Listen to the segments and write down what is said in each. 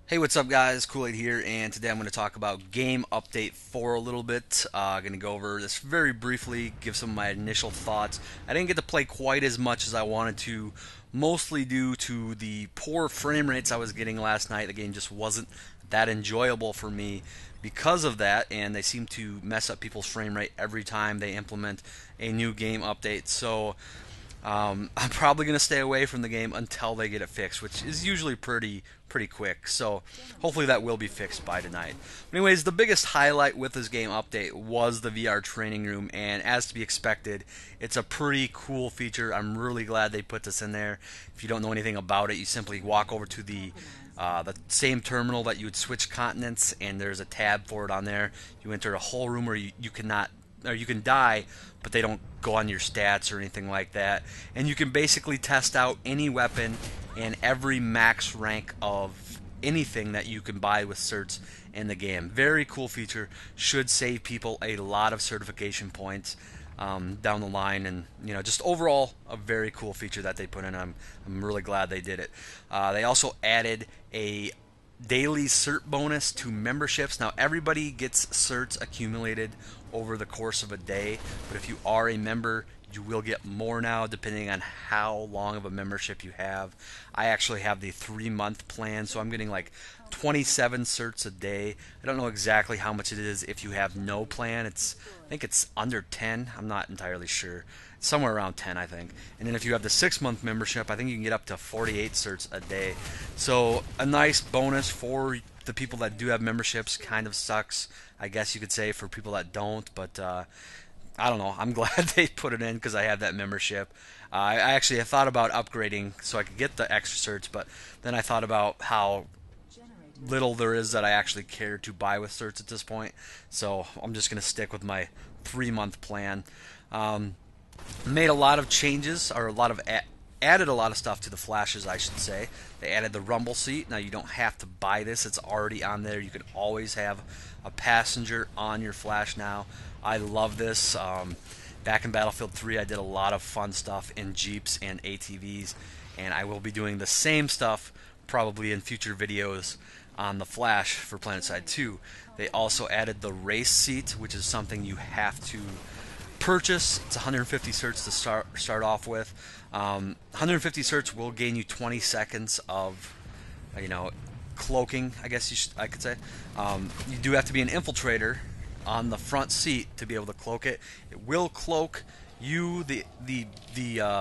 Hey, what's up, guys? Kool-Aid here, and today I'm going to talk about Game Update 4 a little bit. Going to go over this very briefly, give some of my initial thoughts. I didn't get to play quite as much as I wanted to, mostly due to the poor frame rates I was getting last night. The game just wasn't that enjoyable for me because of that, and they seem to mess up people's frame rate every time they implement a new game update. So I'm probably going to stay away from the game until they get it fixed, which is usually pretty quick. So hopefully that will be fixed by tonight. But anyways, the biggest highlight with this game update was the VR training room, and as to be expected, it's a pretty cool feature. I'm really glad they put this in there. If you don't know anything about it, you simply walk over to the same terminal that you would switch continents, and there's a tab for it on there. You enter a whole room where you cannot, or you can die, but they don't go on your stats or anything like that. And you can basically test out any weapon and every max rank of anything that you can buy with certs in the game. Very cool feature. Should save people a lot of certification points down the line, and just overall a very cool feature that they put in. I'm really glad they did it. They also added a daily cert bonus to memberships. Now everybody gets certs accumulated over the course of a day, but if you are a member, you will get more now depending on how long of a membership you have. I actually have the 3-month plan, so I'm getting like 27 certs a day. I don't know exactly how much it is if you have no plan. I think it's under 10. I'm not entirely sure. Somewhere around 10, I think. And then if you have the 6-month membership, I think you can get up to 48 certs a day. So a nice bonus for the people that do have memberships. Kind of sucks, I guess you could say, for people that don't, but I don't know. I'm glad they put it in because I have that membership. I actually thought about upgrading so I could get the extra certs, but then I thought about how little there is that I actually care to buy with certs at this point. So I'm just going to stick with my 3-month plan. Made a lot of changes, or added a lot of stuff to the flashes, I should say. They added the rumble seat. Now you don't have to buy this; it's already on there. You can always have a passenger on your flash now. I love this. Back in Battlefield 3, I did a lot of fun stuff in Jeeps and ATVs, and I will be doing the same stuff probably in future videos on the Flash for Planetside 2. They also added the race seat, which is something you have to purchase. It's 150 certs to start off with. 150 certs will gain you 20 seconds of, cloaking, I guess I could say. You do have to be an infiltrator on the front seat to be able to cloak it. It will cloak you, the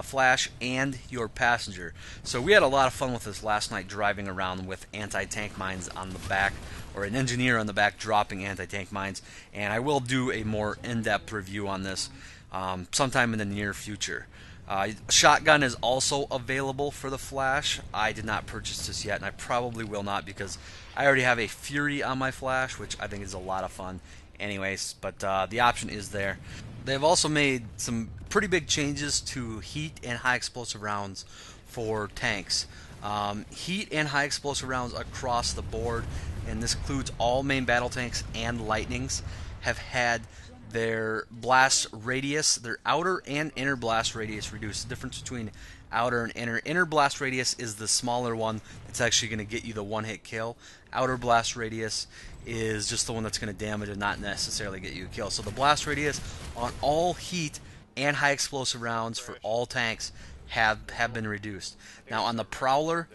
Flash, and your passenger. So we had a lot of fun with this last night, driving around with anti-tank mines on the back, or an engineer on the back dropping anti-tank mines. And I will do a more in-depth review on this sometime in the near future. Shotgun is also available for the Flash. I did not purchase this yet, and I probably will not because I already have a Fury on my Flash, which I think is a lot of fun anyways, but the option is there. They've also made some pretty big changes to heat and high explosive rounds for tanks. Heat and high explosive rounds across the board, and this includes all main battle tanks and lightnings, have had their blast radius, their outer and inner blast radius reduced. The difference between outer and inner blast radius is the smaller one that's actually going to get you the one-hit kill. Outer blast radius is just the one that's going to damage and not necessarily get you a kill. So the blast radius on all heat and high explosive rounds for all tanks have been reduced. Now on the Prowler,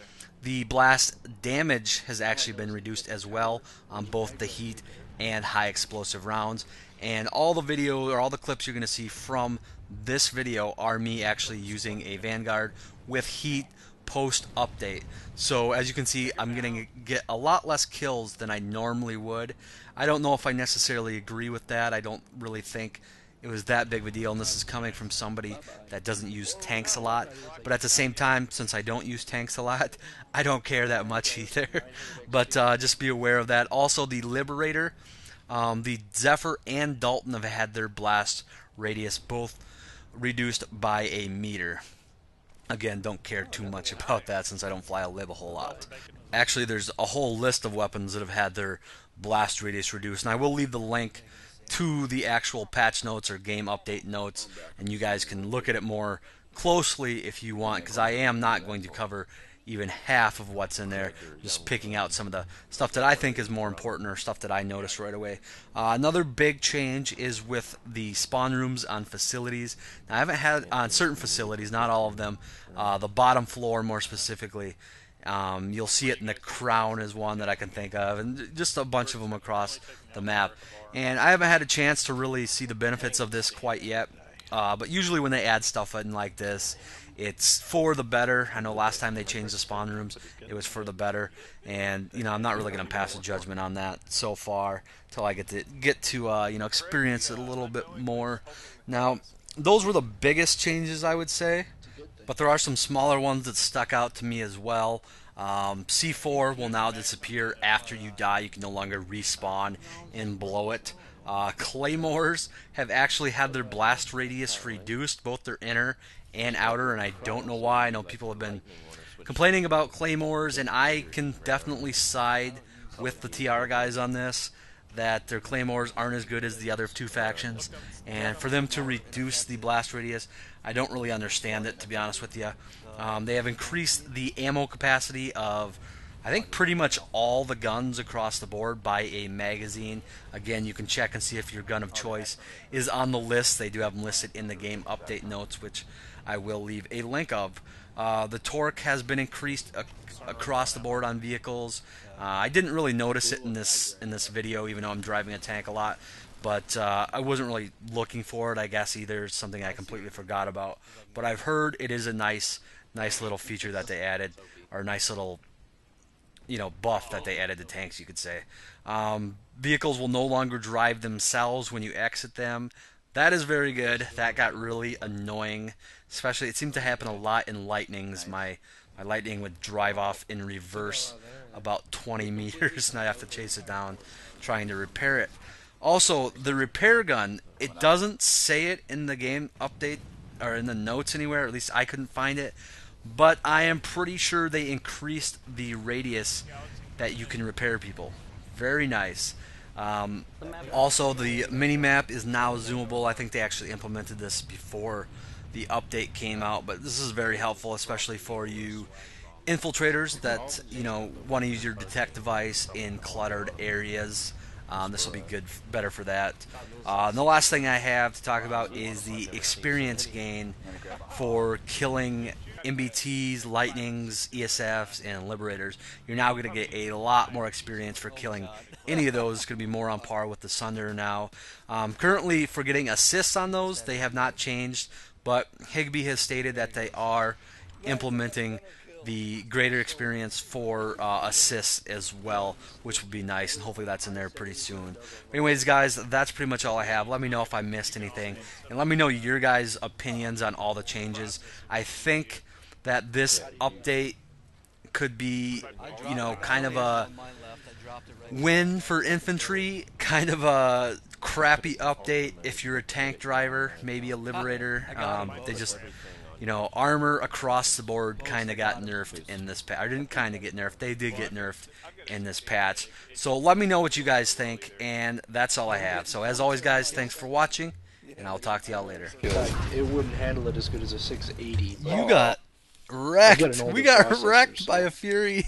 the blast damage has actually been reduced as well on both the heat and high explosive rounds. And all the video, or all the clips you're going to see from this video, are me actually using a Vanguard with heat post update. So as you can see, I'm going to get a lot less kills than I normally would. I don't know if I necessarily agree with that. I don't really think it was that big of a deal, and this is coming from somebody that doesn't use tanks a lot. But at the same time, since I don't use tanks a lot, I don't care that much either. But just be aware of that. Also, the Liberator, the Zephyr and Dalton have had their blast radius both reduced by a meter. Again, don't care too much about that since I don't fly a lib a whole lot. Actually, there's a whole list of weapons that have had their blast radius reduced, and I will leave the link to the actual patch notes or game update notes, and you guys can look at it more closely if you want, because I am not going to cover even half of what's in there. Just picking out some of the stuff that I think is more important or stuff that I noticed right away. Another big change is with the spawn rooms on facilities. Now, I haven't had on certain facilities, not all of them. The bottom floor, more specifically. You'll see it in the Crown is one that I can think of, and just a bunch of them across the map. And I haven't had a chance to really see the benefits of this quite yet. But usually when they add stuff in like this, it's for the better. I know last time they changed the spawn rooms, it was for the better. And I'm not really going to pass a judgment on that so far until I get to experience it a little bit more. Now, those were the biggest changes, I would say. But there are some smaller ones that stuck out to me as well. C4 will now disappear after you die. You can no longer respawn and blow it. Claymores have actually had their blast radius reduced, both their inner and outer, and I don't know why. I know people have been complaining about Claymores, and I can definitely side with the TR guys on this, that their Claymores aren't as good as the other two factions, and for them to reduce the blast radius, I don't really understand it, to be honest with you. They have increased the ammo capacity of, I think, pretty much all the guns across the board by a magazine. Again, you can check and see if your gun of choice is on the list. They do have them listed in the game update notes, which I will leave a link of. The torque has been increased across the board on vehicles. I didn't really notice it in this video, even though I'm driving a tank a lot. But I wasn't really looking for it. I guess either it's something I completely forgot about. But I've heard it is a nice little feature that they added, or a nice little buff that they added to tanks, you could say. Vehicles will no longer drive themselves when you exit them. That is very good. That got really annoying. Especially, it seemed to happen a lot in Lightnings. My Lightning would drive off in reverse about 20 meters, and I have to chase it down trying to repair it. Also, the repair gun, it doesn't say it in the game update or in the notes anywhere, or at least I couldn't find it. But I am pretty sure they increased the radius that you can repair people. Very nice. Also, the mini-map is now zoomable. I think they actually implemented this before the update came out, but this is very helpful, especially for you infiltrators that want to use your detect device in cluttered areas. This will be better for that. And the last thing I have to talk about is the experience gain for killing MBTs, Lightnings, ESFs, and Liberators. You're now going to get a lot more experience for killing any of those. It's going to be more on par with the Sunder now. Currently, for getting assists on those, they have not changed, but Higby has stated that they are implementing the greater experience for assists as well, which would be nice, and hopefully that's in there pretty soon. Anyways, guys, that's pretty much all I have. Let me know if I missed anything, and let me know your guys' opinions on all the changes. I think that this update could be, kind of a win for infantry, kind of a crappy update if you're a tank driver, maybe a Liberator. They just... armor across the board kind of got nerfed in this patch. I didn't kind of get nerfed. They did get nerfed in this patch. So let me know what you guys think, and that's all I have. So as always, guys, thanks for watching, and I'll talk to y'all later. It wouldn't handle it as good as a 680. You got wrecked. We got wrecked by a Fury.